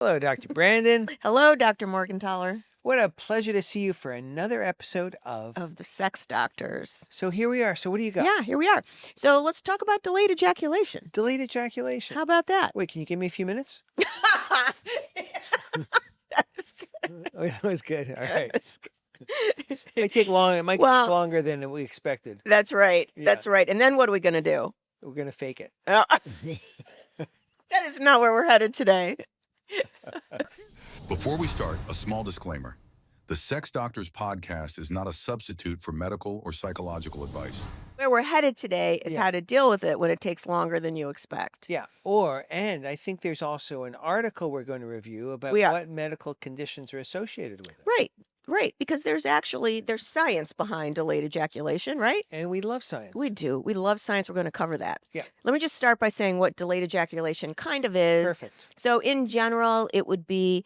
Hello, Dr. Brandon. Hello, Dr. Morgentaler What a pleasure to see you for another episode of. of the Sex Doctors. So here we are. So what do you got? Yeah, here we are. So let's talk about delayed ejaculation. Delayed ejaculation. How about that? Wait, can you give me a few minutes? That was good. Oh, that was good. All right. That was good. It might take long. It might take longer than we expected. That's right. Yeah. That's right. And then what are we going to do? We're gonna fake it. That is not where we're headed today. Before we start, a small disclaimer. The Sex Doctors podcast is not a substitute for medical or psychological advice. Where we're headed today is Yeah. how to deal with it when it takes longer than you expect. Yeah. And I think there's also an article we're going to review about We are. what medical conditions are associated with it. Right. Right. Because there's science behind delayed ejaculation, right? And we love science. We do. We love science. We're going to cover that. Yeah. Let me just start by saying what delayed ejaculation kind of is. Perfect. So, in general, it would be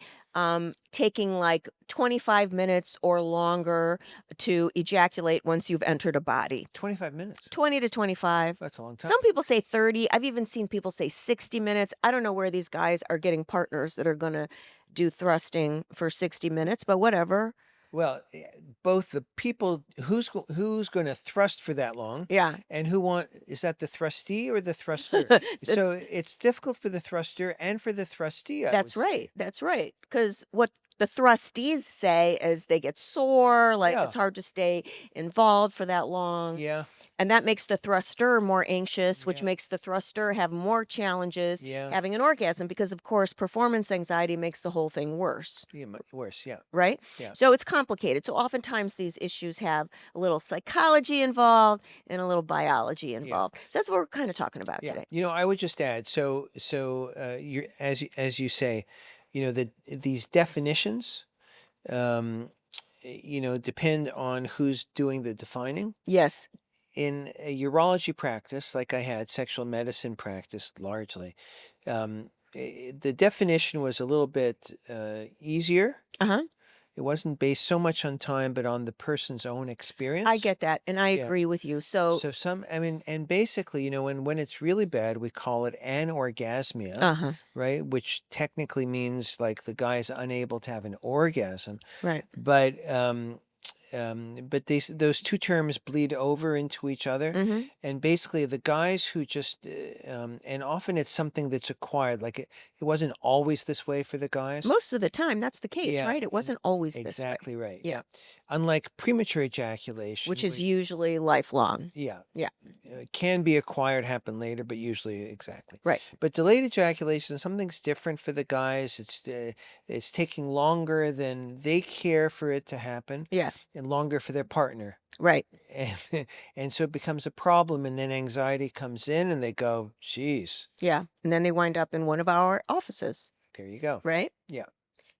taking like 25 minutes or longer to ejaculate once you've entered a body. 25 minutes. 20 to 25. That's a long time. Some people say 30. I've even seen people say 60 minutes. I don't know where these guys are getting partners that are going to do thrusting for 60 minutes, but whatever. Well, both the people who's going to thrust for that long, Yeah. and is that the thrustee or the thruster? So it's difficult for the thruster and for the trustee. That's right. That's right. Because what the thrustees say is they get sore, like Yeah. it's hard to stay involved for that long. Yeah, And that makes the thruster more anxious, which Yeah. makes the thruster have more challenges Yeah. having an orgasm because, of course, performance anxiety makes the whole thing worse, yeah, worse. Yeah, right? Yeah. So it's complicated. So oftentimes these issues have a little psychology involved and a little biology involved. So that's what we're kind of talking about yeah. today. I would just add. So you as you say, that these definitions, depend on who's doing the defining. Yes. In a urology practice, like I had sexual medicine practice largely, the definition was a little bit easier. Uh-huh. It wasn't based so much on time, but on the person's own experience. I get that. And I Yeah. agree with you. So, And basically, when it's really bad, we call it anorgasmia, uh-huh. right? Which technically means like the guy's unable to have an orgasm. Right. But those two terms bleed over into each other, Mm-hmm. and basically the guys who just and often it's something that's acquired. Like it wasn't always this way for the guys. Most of the time, that's the case, Yeah, right? It wasn't always this way. Exactly right. Yeah. Unlike premature ejaculation, Which is usually lifelong. yeah, Yeah. It can be acquired, happen later, but usually exactly. Right. But delayed ejaculation, something's different for the guys. It's taking longer than they care for it to happen, Yeah. and longer for their partner. Right. And so it becomes a problem, and then anxiety comes in, and they go, geez, Yeah. And then they wind up in one of our offices, there you go. right? Yeah.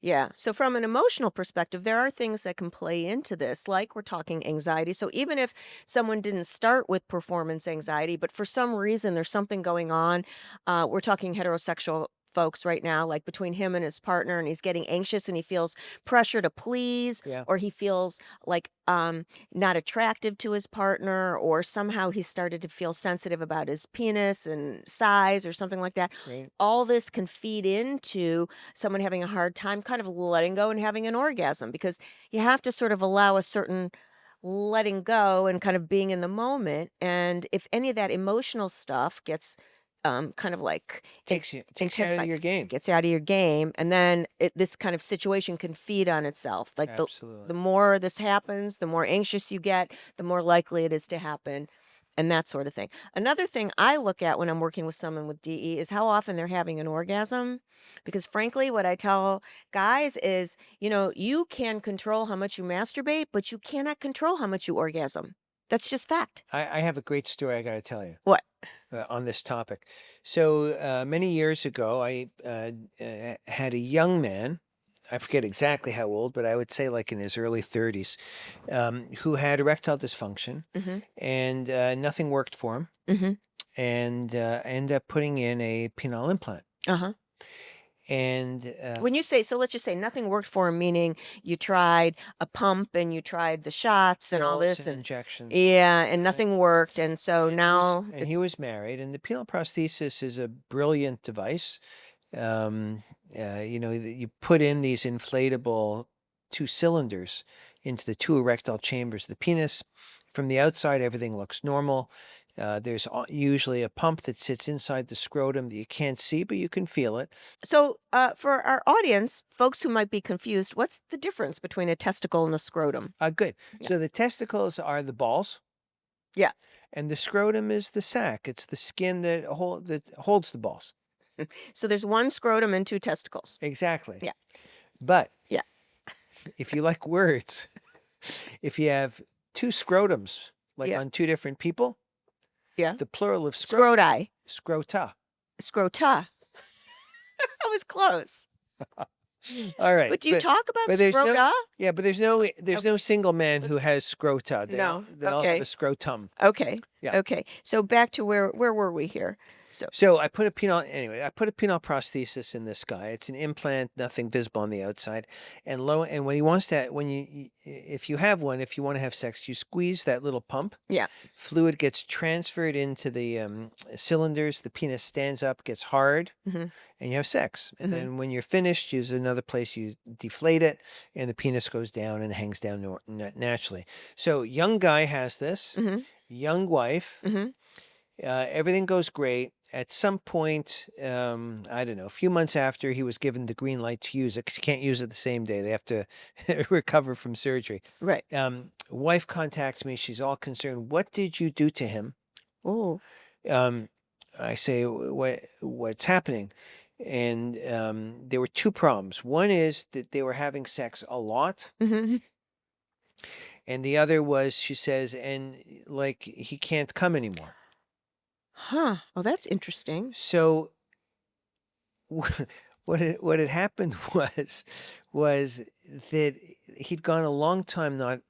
Yeah. So, from an emotional perspective, there are things that can play into this, like we're talking anxiety. So, even if someone didn't start with performance anxiety, but for some reason there's something going on, we're talking heterosexual folks right now, like between him and his partner, and he's getting anxious and he feels pressure to please, Yeah. or he feels like not attractive to his partner, or somehow he started to feel sensitive about his penis and size or something like that. Right. All this can feed into someone having a hard time kind of letting go and having an orgasm, because you have to sort of allow a certain letting go and kind of being in the moment. And if any of that emotional stuff gets kind of like Takes you out of intensified, your game. gets you out of your game, and then this kind of situation can feed on itself. Like Absolutely. the more this happens, the more anxious you get, the more likely it is to happen, and that sort of thing. Another thing I look at when I'm working with someone with DE is how often they're having an orgasm. Because frankly, what I tell guys is, you can control how much you masturbate, but you cannot control how much you orgasm. That's just fact. I have a great story I got to tell you. What? On this topic. So many years ago, I had a young man, I forget exactly how old, but I would say like in his early 30s, who had erectile dysfunction, Mm-hmm. and nothing worked for him, Mm-hmm. and ended up putting in a penile implant. Uh-huh. And When you say, so let's just say nothing worked for him, meaning you tried a pump and you tried the shots and all pills this, and and injections. yeah, and nothing worked. And so now And he was married, and the penile prosthesis is a brilliant device. you put in these inflatable 2 cylinders into the 2 erectile chambers of the penis. From the outside, everything looks normal. There's usually a pump that sits inside the scrotum that you can't see, but you can feel it. So, for our audience, folks who might be confused, what's the difference between a testicle and a scrotum? Good. Yeah. So the testicles are the balls. Yeah. And the scrotum is the sac. It's the skin that holds the balls. So there's one scrotum and 2 testicles. Exactly. Yeah. But Yeah. if you like words, if you have 2 scrotums, like Yeah. on 2 different people, Yeah. the plural of scrotum, Scroti. scrota. Scrota. I was close. All right. But do you talk about but there's no scrota? yeah, but there's no single man who has scrota. They all have Okay. a scrotum. Okay. Yeah. Okay. So back to where were we here? So I put a penile prosthesis in this guy. It's an implant, nothing visible on the outside. And when he wants that, if you have one, if you want to have sex, you squeeze that little pump. Yeah. Fluid gets transferred into the cylinders. The penis stands up, gets hard, Mhm. and you have sex. And Mhm. then when you're finished, use another place, you deflate it, and the penis goes down and hangs down naturally. So young guy has this, Mhm. young wife. Mhm. Everything goes great. At some point, I don't know, a few months after he was given the green light to use it, 'cause you can't use it the same day. They have to recover from surgery. Right. Wife contacts me. She's all concerned. What did you do to him? Oh. I say, what's happening? And there were 2 problems. One is that they were having sex a lot. Mhm. And the other was, she says, and like he can't come anymore. Huh. Oh, that's interesting. So what had happened was that he'd gone a long time not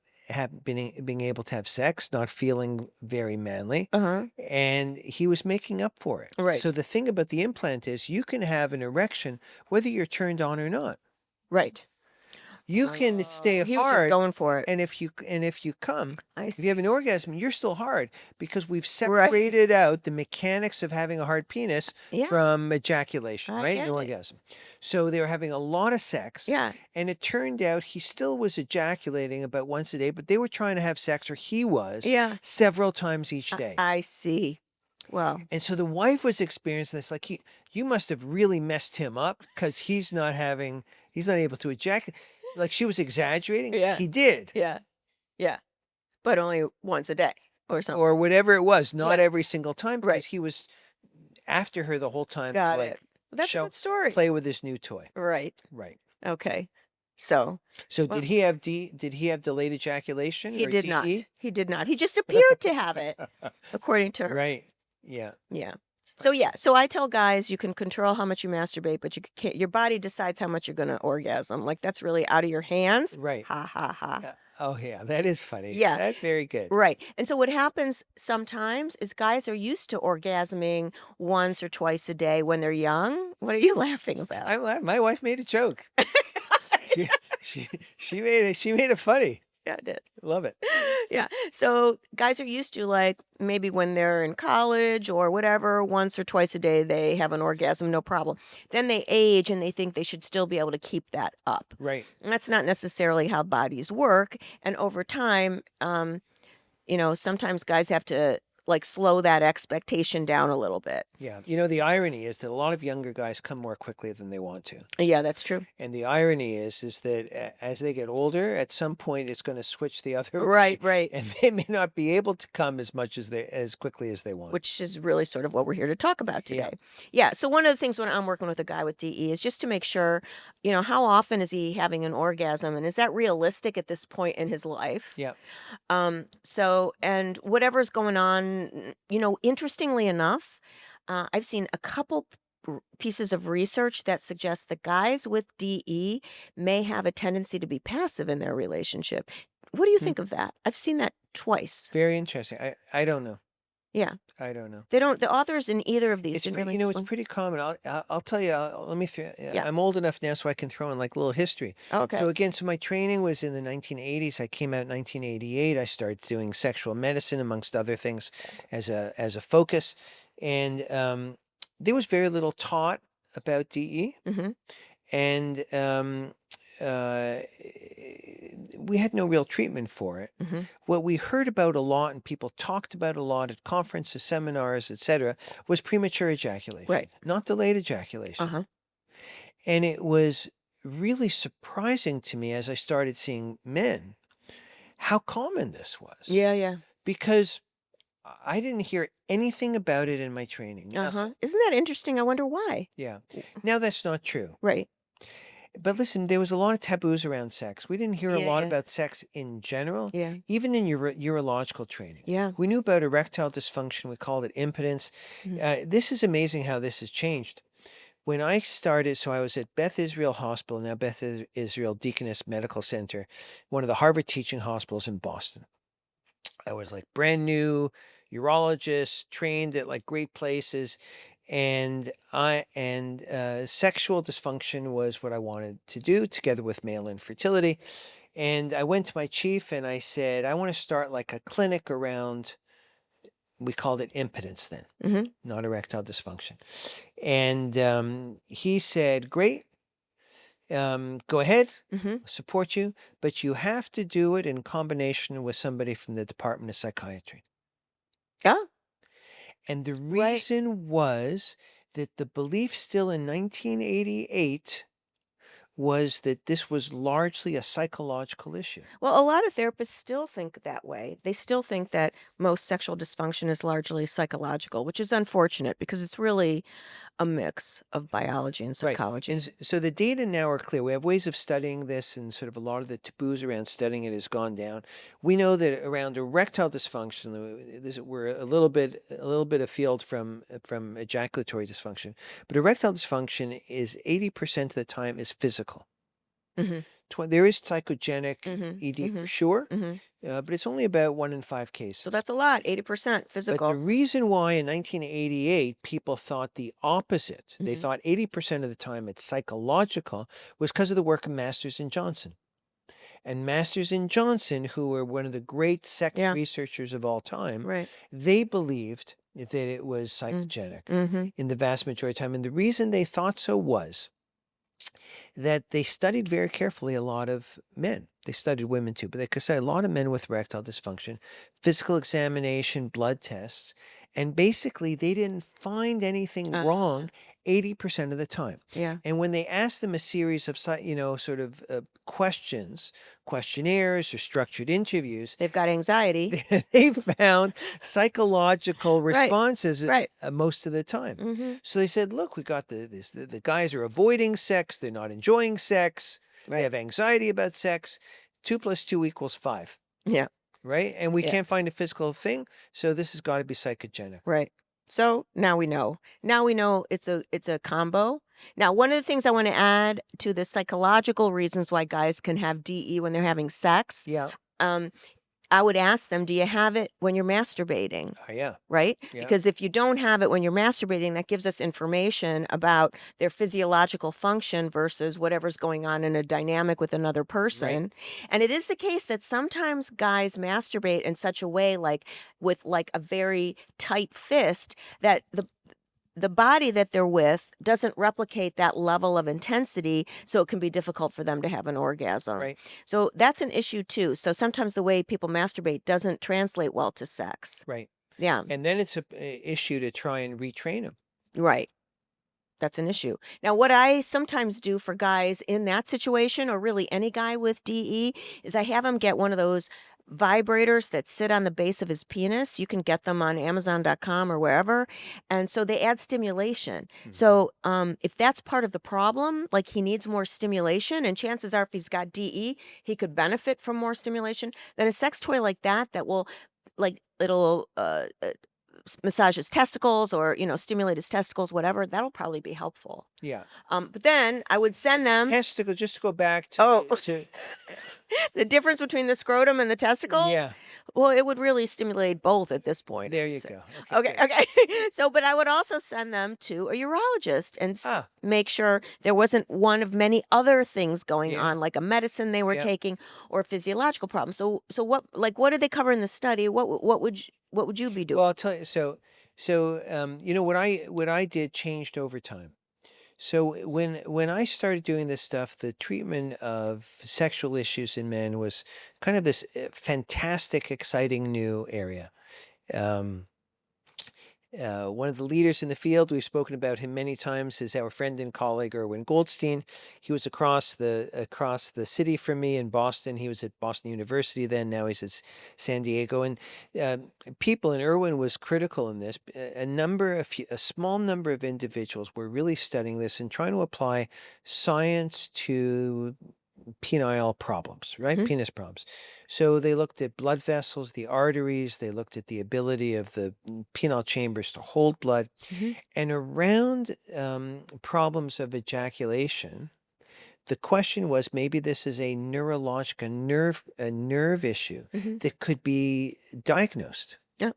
being able to have sex, not feeling very manly, Uh-huh. and he was making up for it. Right. So the thing about the implant is you can have an erection whether you're turned on or not. Right. You can stay He was just hard, going for it. and if you come, I if see. you have an orgasm, you're still hard because we've Right. separated out the mechanics of having a hard penis Yeah. from ejaculation, I right? get An it. orgasm. So they were having a lot of sex. Yeah. And it turned out he still was ejaculating about once a day, but they were trying to have sex, or he was, Yeah. several times each day. I see. Well, And so the wife was experiencing this, like, you must have really messed him up because he's not able to ejaculate. Like, she was exaggerating. Yeah. He did. yeah. Yeah. But only once a day or something. Or whatever it was, not Yeah. every single time, Right. because he was after her the whole time to Got like it. That's a good story. play with his new toy. Right. Right. Okay. So So Well- did he have delayed ejaculation? he or did not. DE? He did not. He just appeared to have it, according to her. Right. Yeah. Yeah. So I tell guys you can control how much you masturbate, but you can't. Your body decides how much you're going to orgasm. Like that's really out of your hands. Right. Ha ha ha. Oh yeah, that is funny. Yeah. That's very good. Right. And so what happens sometimes is guys are used to orgasming once or twice a day when they're young. What are you laughing about? My wife made a joke. she made it funny. Yeah, I did. Love it. Yeah. So guys are used to like maybe when they're in college or whatever, once or twice a day they have an orgasm, no problem. Then they age and they think they should still be able to keep that up. Right. And that's not necessarily how bodies work. And over time, sometimes guys have to like slow that expectation down a little bit. Yeah. The irony is that a lot of younger guys come more quickly than they want to. Yeah, that's true. And the irony is that as they get older, at some point it's going to switch the other way. Right, right. And they may not be able to come as quickly as they want. Which is really sort of what we're here to talk about today. Yeah. So one of the things when I'm working with a guy with DE is just to make sure, how often is he having an orgasm and is that realistic at this point in his life? Yeah. And whatever's going on, interestingly enough, I've seen a couple pieces of research that suggest that guys with DE may have a tendency to be passive in their relationship. What do you think of that? I've seen that twice. Very interesting. I don't know. Yeah. I don't know. The authors in either of these It's didn't pretty, really it's pretty common. I'll tell you. Let me throw. Yeah. I'm old enough now, so I can throw in like a little history. Okay. So again, my training was in the 1980s. I came out in 1988. I started doing sexual medicine, amongst other things, as a focus, and there was very little taught about DE, Mm-hmm. and uh, we had no real treatment for it. Mm-hmm. What we heard about a lot and people talked about a lot at conferences, seminars, etc., was premature ejaculation, Right. not delayed ejaculation. Uh-huh. And it was really surprising to me as I started seeing men how common this was, Yeah, yeah. because I didn't hear anything about it in my training, Uh-huh. nothing. Isn't that interesting? I wonder why. Yeah. Now that's not true. Right. But listen, there was a lot of taboos around sex. We didn't hear a Yeah, lot yeah. about sex in general, Yeah. even in urological training. Yeah. We knew about erectile dysfunction. We called it impotence. This is amazing how this has changed. When I started, so I was at Beth Israel Hospital, now Beth Israel Deaconess Medical Center, one of the Harvard teaching hospitals in Boston. I was like brand new urologist, trained at like great places, and sexual dysfunction was what I wanted to do, together with male infertility. And I went to my chief and I said, I want to start like a clinic around, we called it impotence then, Mm-hmm. not erectile dysfunction. And he said, great, go ahead, Mm-hmm. support you, but you have to do it in combination with somebody from the Department of Psychiatry. Oh, And the right. reason was that the belief still in 1988 was that this was largely a psychological issue. Well, a lot of therapists still think that way. They still think that most sexual dysfunction is largely psychological, which is unfortunate because it's really a mix of biology and Right. psychology. And so the data now are clear. We have ways of studying this, and sort of a lot of the taboos around studying it has gone down. We know that around erectile dysfunction, we're a little bit afield from ejaculatory dysfunction, but erectile dysfunction is 80% of the time is physical. Mm-hmm. There is psychogenic Mm-hmm. ED for Mm-hmm. sure, Mm-hmm. but it's only about 1 in 5 cases. So that's a lot, 80% But the physical. reason why in 1988 people thought the opposite, they Mhm. thought 80% of the time it's psychological, was because of the work of Masters and Johnson. And Masters and Johnson, who were one of the great sex Yeah, researchers of all time, right. they believed that it was psychogenic Mm-hmm. in the vast majority of time. And the reason they thought so was that they studied very carefully a lot of men. They studied women too, but they could say a lot of men with erectile dysfunction, physical examination, blood tests, and basically they didn't find anything wrong 80% of the time. Yeah. And when they asked them a series of, sort of questionnaires or structured interviews, They've got anxiety. they found psychological Right. responses Right. most of the time. Mm-hmm. So they said, look, we got the guys are avoiding sex. They're not enjoying sex. They Right. have anxiety about sex. 2 + 2 = 5, Yeah. right? And we Yeah. can't find a physical thing. So this has got to be psychogenic. Right. So now we know. Now we know it's a combo. Now, one of the things I want to add to the psychological reasons why guys can have DE when they're having sex, Yeah. I would ask them, do you have it when you're masturbating? Yeah. Right? Yeah. Because if you don't have it when you're masturbating, that gives us information about their physiological function versus whatever's going on in a dynamic with another person. And it is the case that sometimes guys masturbate in such a way, like with like a very tight fist, that the body that they're with doesn't replicate that level of intensity, so it can be difficult for them to have an orgasm. Right. So that's an issue too. So sometimes the way people masturbate doesn't translate well to sex. Right. Yeah, And then it's a issue to try and retrain them. right. That's an issue. Now, what I sometimes do for guys in that situation, or really any guy with DE, is I have him get one of those vibrators that sit on the base of his penis. You can get them on Amazon.com or wherever. And so they add stimulation. So if that's part of the problem, like he needs more stimulation, and chances are if he's got DE, he could benefit from more stimulation, then a sex toy like that will, like, it'll massage his testicles or, stimulate his testicles, whatever, that'll probably be helpful. Yeah. But then I would send them Testicle, just to go back to, Oh. to the difference between the scrotum and the testicles. yeah, Well, it would really stimulate both at this point. there you So- go. Okay, good. okay. So, but I would also send them to a urologist and Ah. make sure there wasn't one of many other things going Yeah. on, like a medicine they were Yeah. taking or a physiological problem. So what did they cover in the study? What would you be doing? Well, I'll tell you. So what I did changed over time. So when I started doing this stuff, the treatment of sexual issues in men was kind of this fantastic, exciting new area. Um, one of the leaders in the field, we've spoken about him many times, is our friend and colleague Irwin Goldstein. He was across the city from me in Boston. He was at Boston University then. Now he's at San Diego. And people, and Irwin was critical in this. A small number of individuals were really studying this and trying to apply science to penile problems, right? Mhm. Penis problems. So they looked at blood vessels, the arteries, they looked at the ability of the penile chambers to hold blood. Mhm. And around problems of ejaculation, the question was maybe this is a neurological a nerve issue Mhm. that could be diagnosed. Yeah.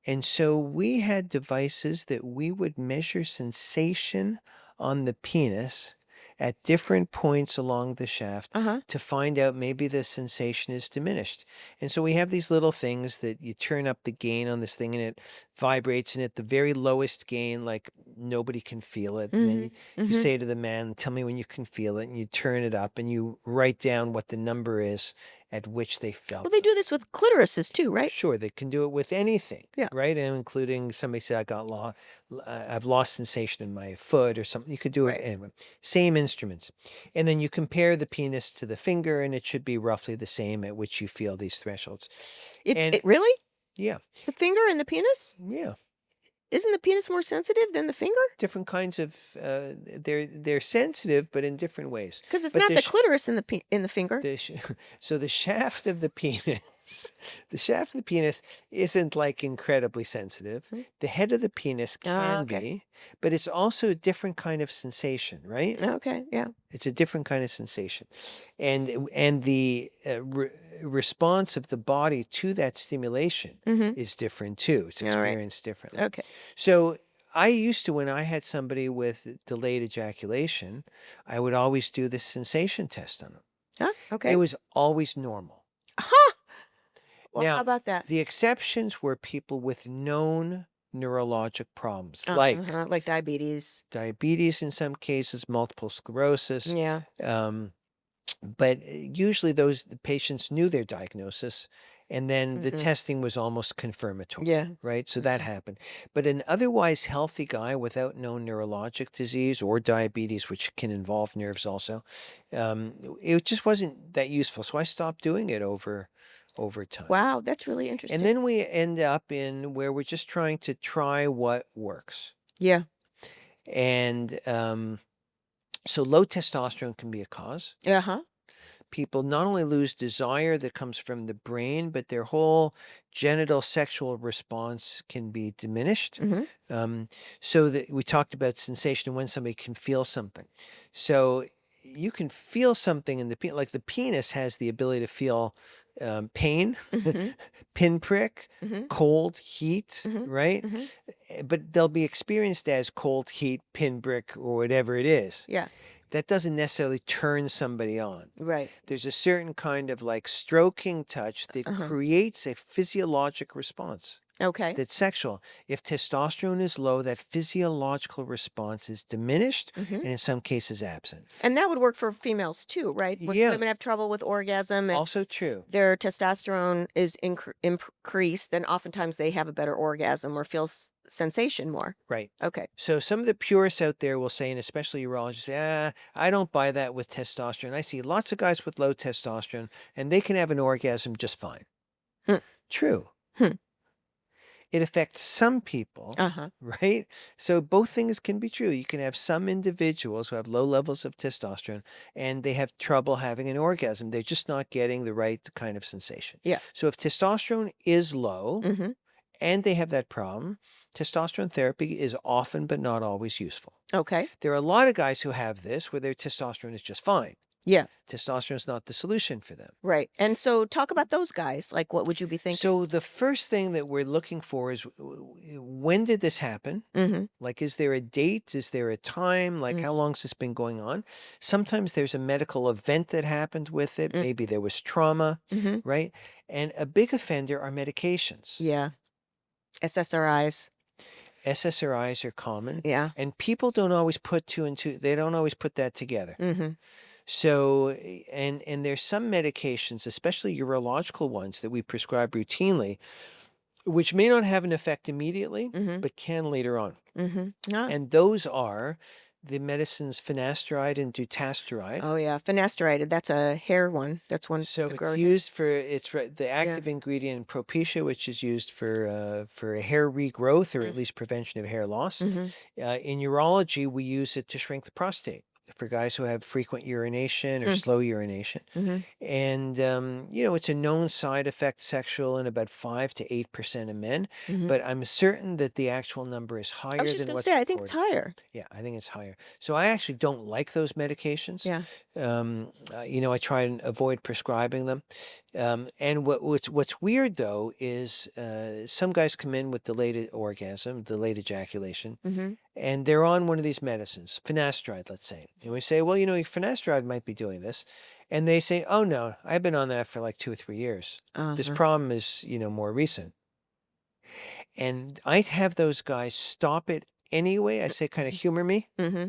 And so we had devices that we would measure sensation on the penis at different points along the shaft Uh-huh. to find out maybe the sensation is diminished. And so we have these little things that you turn up the gain on this thing and it vibrates, and at the very lowest gain, like nobody can feel it. And then Mhm. you Mhm. say to the man, tell me when you can feel it. And you turn it up and you write down what the number is at which they Well, felt they it. do this with clitorises too, right? Sure, they can do it with anything, Yeah. right? And including somebody said, I've lost sensation in my foot or something. You could do it Right. anyway. Same instruments. And then you compare the penis to the finger, and it should be roughly the same at which you feel these thresholds. It And really? yeah, The finger and the penis? yeah, Isn't the penis more sensitive than the finger? different kinds of, they're sensitive, but in different ways. Because it's But not the clitoris in the finger. the sh- so the shaft of the penis, the shaft of the penis isn't like incredibly sensitive. Mm. The head of the penis Ah, can okay. be, but it's also a different kind of sensation, right? Okay. Yeah. It's a different kind of sensation, and the response of the body to that stimulation Mhm. is different too. It's All right. experienced differently. Okay. So I used to, when I had somebody with delayed ejaculation, I would always do this sensation test on them. Huh? It Okay. was always normal. Huh! Well, how Now, about that? the exceptions were people with known neurologic problems, like Uh-huh. Like diabetes. diabetes in some cases, multiple sclerosis. Yeah. Um, but usually the patients knew their diagnosis, and then the Mhm. testing was almost confirmatory, Yeah. right? So that Mhm. happened. But an otherwise healthy guy without known neurologic disease or diabetes, which can involve nerves also, it just wasn't that useful. So I stopped doing it over time. Wow, that's really And interesting. then we end up in where we're just trying to try what works. Yeah. And so low testosterone can be a cause. Uh-huh. People not only lose desire that comes from the brain, but their whole genital sexual response can be diminished. Mhm. Um, so that we talked about sensation and when somebody can feel something. So you can feel something in the penis, like the penis has the ability to feel pain, Mhm. pinprick, Mhm. cold, heat, Mhm. right? Mhm. But they'll be experienced as cold, heat, pinprick, or whatever it is. Yeah. That doesn't necessarily turn somebody on. Right. There's a certain kind of like stroking touch that Uh-huh. creates a physiologic response Okay. that's sexual. If testosterone is low, that physiological response is diminished Mhm. and in some cases absent. And that would work for females too, right? When Yeah, women have trouble with orgasm and also true. their testosterone is increased, then oftentimes they have a better orgasm or feel sensation more. Right. Okay. So some of the purists out there will say, and especially urologists, I don't buy that with testosterone. I see lots of guys with low testosterone and they can have an orgasm just fine. Hmm. True. Hmm. It affects some people, Uh-huh. right? So both things can be true. You can have some individuals who have low levels of testosterone and they have trouble having an orgasm. They're just not getting the right kind of sensation. Yeah. So if testosterone is low Mhm. and they have that problem, testosterone therapy is often but not always useful. Okay. There are a lot of guys who have this where their testosterone is just fine. Yeah. Testosterone is not the solution for them. Right. And so talk about those guys. Like what would you be thinking? So the first thing that we're looking for is when did this happen? Mhm. Like, is there a date? Is there a time? Like, Mm. how long has this been going on? Sometimes there's a medical event that happened with it. Mm. Maybe there was trauma, Mhm. right? And a big offender are medications. Yeah. SSRIs. SSRIs are common, Yeah. and people don't always put two and two. They don't always put that together. Mm-hmm. So, and there's some medications, especially urological ones, that we prescribe routinely, which may not have an effect immediately, Mm-hmm. but can later on. Mm-hmm. Ah. And those are the medicines finasteride and dutasteride. Oh yeah, finasteride. That's a hair one. That's one So to it's grow hair. used for the Yeah. active ingredient Propecia, which is used for hair regrowth or at least prevention of hair loss. Mm-hmm. In urology, we use it to shrink the prostate for guys who have frequent urination or Mm. slow urination. Mm-hmm. And it's a known side effect, sexual, in about 5 to 8% of men. Mm-hmm. But I'm certain that the actual number is I was higher just than gonna what's say, I think it's reported. higher. Yeah, I think it's higher. So I actually don't like those medications. Yeah. I try and avoid prescribing them. And what's weird though is some guys come in with delayed orgasm, delayed ejaculation, Mm-hmm. and they're on one of these medicines, finasteride, let's say. And we say, well, your finasteride might be doing this. And they say, oh no, I've been on that for like 2 or 3 years. This Uh-huh. problem is, more recent. And I have those guys stop it anyway. I say, kind of humor me. Mm-hmm.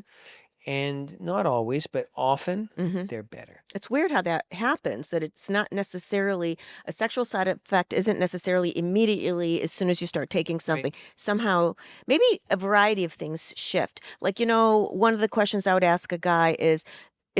And not always, but often Mm-hmm. they're better. It's weird how that happens, that it's not necessarily a sexual side effect isn't necessarily immediately as soon as you start taking Right. something. Somehow, maybe a variety of things shift. Like, one of the questions I would ask a guy is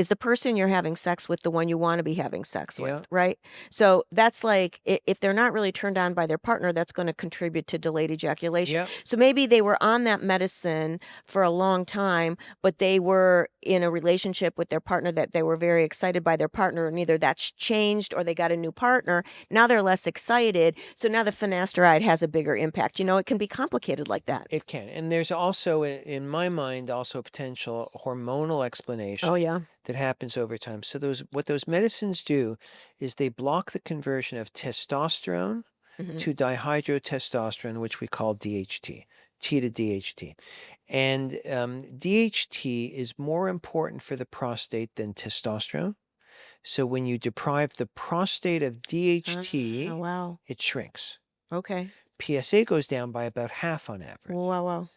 the person you're having sex with the one you want to be having sex Yeah. with, right? So that's like if they're not really turned on by their partner, that's going to contribute to delayed ejaculation. Yeah. So maybe they were on that medicine for a long time, but they were in a relationship with their partner that they were very excited by their partner, and either that's changed or they got a new partner. Now they're less excited. So now the finasteride has a bigger impact. It can be complicated like that. It can. And there's also, in my mind, also a potential hormonal explanation Oh, yeah. that happens over time. So what those medicines do is they block the conversion of testosterone Hmm. to dihydrotestosterone, which we call DHT, T to DHT. And DHT is more important for the prostate than testosterone. So when you deprive the prostate of Oh, DHT, wow. it shrinks. Okay. PSA goes down by about half on average. Wow, wow.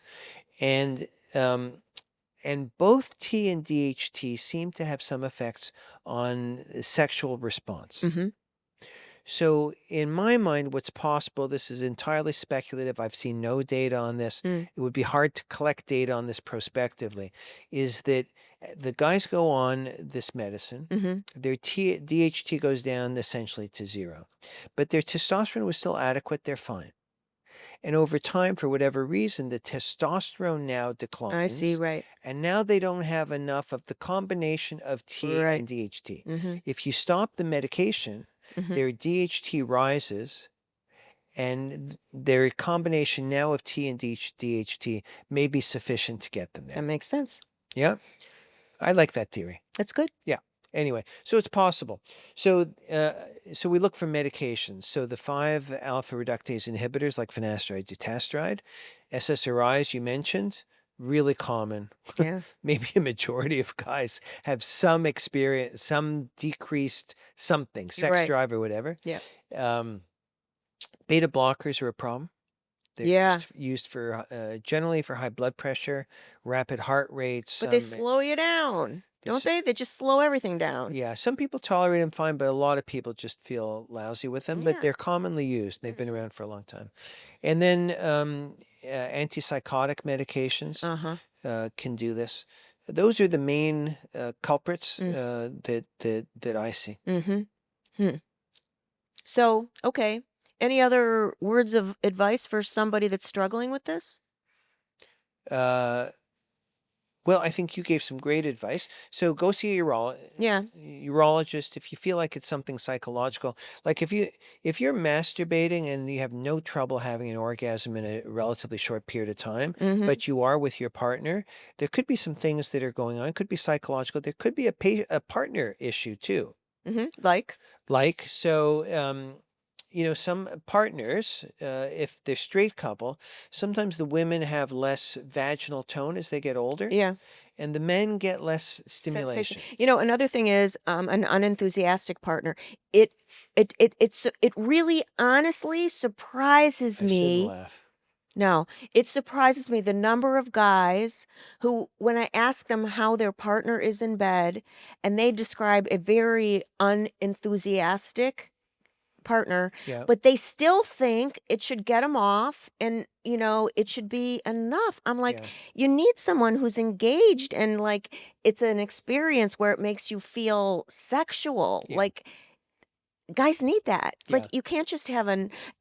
And both T and DHT seem to have some effects on sexual response. Mm-hmm. So in my mind, what's possible, this is entirely speculative. I've seen no data on this. Mm. It would be hard to collect data on this prospectively, is that the guys go on this medicine, Mm-hmm. their DHT goes down essentially to zero, but their testosterone was still adequate. They're fine. And over time, for whatever reason, the testosterone now I see, declines. right. And now they don't have enough of the combination of T Right. and DHT. Mm-hmm. If you stop the medication, Mm-hmm. their DHT rises, and their combination now of T and DHT may be sufficient to get them That there. makes sense. Yeah, I like that theory. That's good. Yeah. Anyway, so it's possible. So we look for medications. So the 5 alpha reductase inhibitors like finasteride, dutasteride, SSRIs you mentioned, really common. Yeah. Maybe a majority of guys have some experience, some decreased something, sex Right. drive or whatever. Yeah. Beta blockers are a problem. They're Yeah. used for generally for high blood pressure, rapid heart rates. But they slow you down, don't they? They just slow everything down. Yeah, some people tolerate them fine, but a lot of people just feel lousy with them. But Yeah. they're commonly used. They've been around for a long time. And then antipsychotic medications Uh-huh. can do this. Those are the main culprits Mm. that I see. Mm-hmm. Hmm. So, okay. Any other words of advice for somebody that's struggling with this? Uh, Well, I think you gave some great advice. So go see a Yeah. urologist if you feel like it's something psychological. Like if you're masturbating and you have no trouble having an orgasm in a relatively short period of time, Mm-hmm. but you are with your partner, there could be some things that are going on. It could be psychological. There could be a partner issue too. Mm-hmm. Like? Some partners, if they're straight couple, sometimes the women have less vaginal tone as they get older, Yeah. and the men get less Sensation. stimulation. Another thing is an unenthusiastic partner. It really honestly surprises I shouldn't me. laugh. No, it surprises me the number of guys who, when I ask them how their partner is in bed, and they describe a very unenthusiastic partner, Yeah. but they still think it should get them off and, it should be enough. I'm like, Yeah. you need someone who's engaged and like it's an experience where it makes you feel sexual. Yeah. Like guys need that. Yeah. Like you can't just have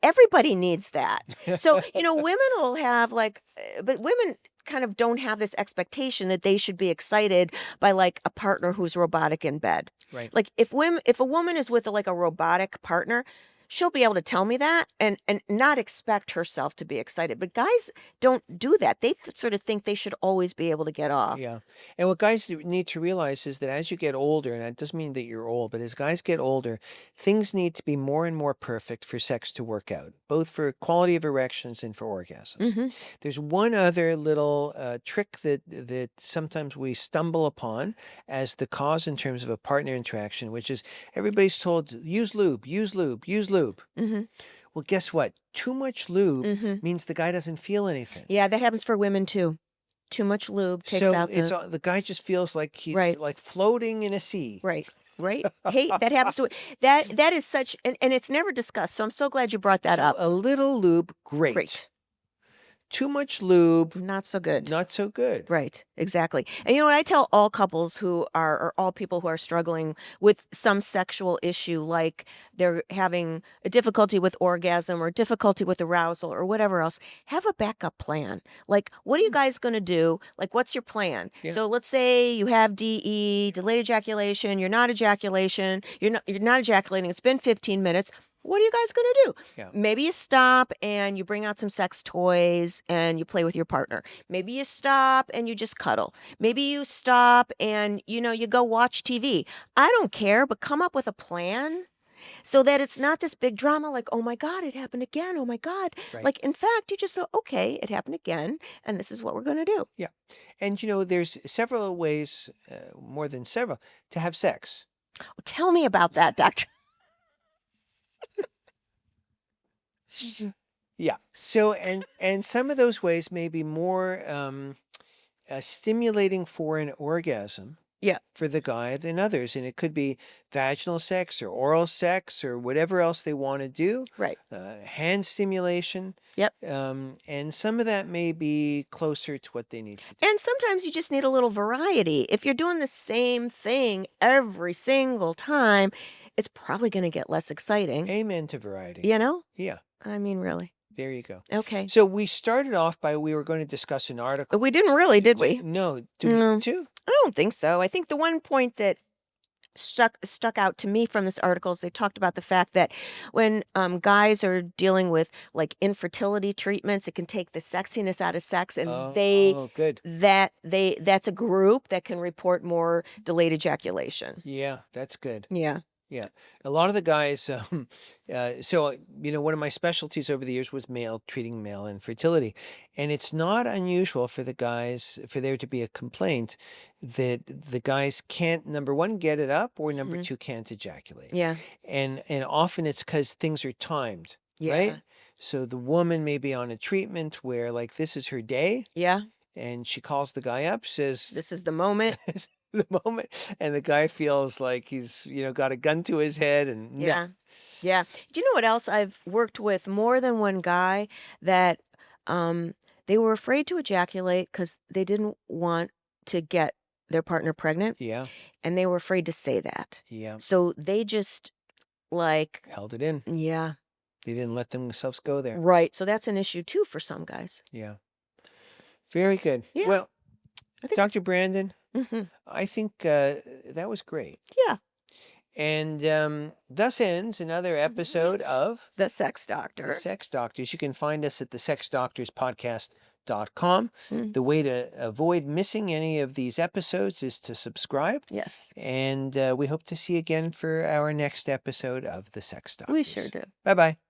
everybody needs that. So, women will have like but women kind of don't have this expectation that they should be excited by like a partner who's robotic in bed. Right. Like if a woman is with like a robotic partner, she'll be able to tell me that and not expect herself to be excited. But guys don't do that. They sort of think they should always be able to get off. Yeah. And what guys need to realize is that as you get older, and that doesn't mean that you're old, but as guys get older, things need to be more and more perfect for sex to work out, both for quality of erections and for orgasms. Hmm. There's one other little trick that sometimes we stumble upon as the cause in terms of a partner interaction, which is everybody's told use lube, use lube, use lube. Hmm. Well, guess what? Too much lube Hmm. means the guy doesn't feel anything. Yeah, that happens for women too. Too much lube takes So out it's the guy just feels like he's Right. like floating in a sea. Right. Right. Hey, that happens to that is such and it's never discussed. So I'm so glad you brought that So up. a little lube, great. Great. Too much lube, Not so good. not so good. Right, exactly. And you know what I tell all couples who are or all people who are struggling with some sexual issue, like they're having a difficulty with orgasm or difficulty with arousal or whatever else, have a backup plan. Like, what are you guys going to do? Like, what's your plan? Yeah. So let's say you have DE, delayed ejaculation, you're not ejaculating, it's been 15 minutes. What are you guys going to do? Yeah. Maybe you stop and you bring out some sex toys and you play with your partner. Maybe you stop and you just cuddle. Maybe you stop and you go watch TV. I don't care, but come up with a plan so that it's not this big drama like, "Oh my god, it happened again. Oh my god." Right. Like in fact, you just say, "Okay, it happened again and this is what we're going to do." Yeah. And there's several ways, more than several, to have sex. Tell me about that, doctor. Yeah. So and some of those ways may be more stimulating for an orgasm. Yeah. For the guy than others, and it could be vaginal sex or oral sex or whatever else they want to do. Right. Hand stimulation. Yep. And some of that may be closer to what they need to do. And sometimes you just need a little variety. If you're doing the same thing every single time, it's probably going to get less exciting. Amen to variety. Yeah. I mean, really. There you go. Okay. So we started off by we were going to discuss an article. But we didn't really, did we? No. Did we No. need to? I don't think so. I think the one point that stuck out to me from this article is they talked about the fact that when guys are dealing with like infertility treatments, it can take the sexiness out of sex, and good. that's a group that can report more delayed ejaculation. Yeah, that's good. Yeah. Yeah. A lot of the guys, so, one of my specialties over the years was treating male infertility. And it's not unusual for the guys, for there to be a complaint that the guys can't, number one, get it up, or number two, can't ejaculate. Yeah. And often it's because things are timed, Yeah. right? So the woman may be on a treatment where like this is her day, Yeah. and she calls the guy up, says, This is the moment. the moment, and the guy feels like he's got a gun to his head, and no. Yeah. Do you know what else? I've worked with more than one guy that they were afraid to ejaculate because they didn't want to get their partner pregnant, Yeah, and they were afraid to say that. yeah, So they just like, held it in. yeah, They didn't let themselves go there. right. So that's an issue too for some guys. Yeah, very good. Yeah. Well, I think- Dr. Brandon, Hmm. I think that was great. Yeah. And thus ends another episode of The Sex The Doctor. Sex Doctors. You can find us at the sexdoctorspodcast.com. Mm. The way to avoid missing any of these episodes is to subscribe. Yes, And we hope to see you again for our next episode of The Sex Doctors. we sure do. Bye-bye.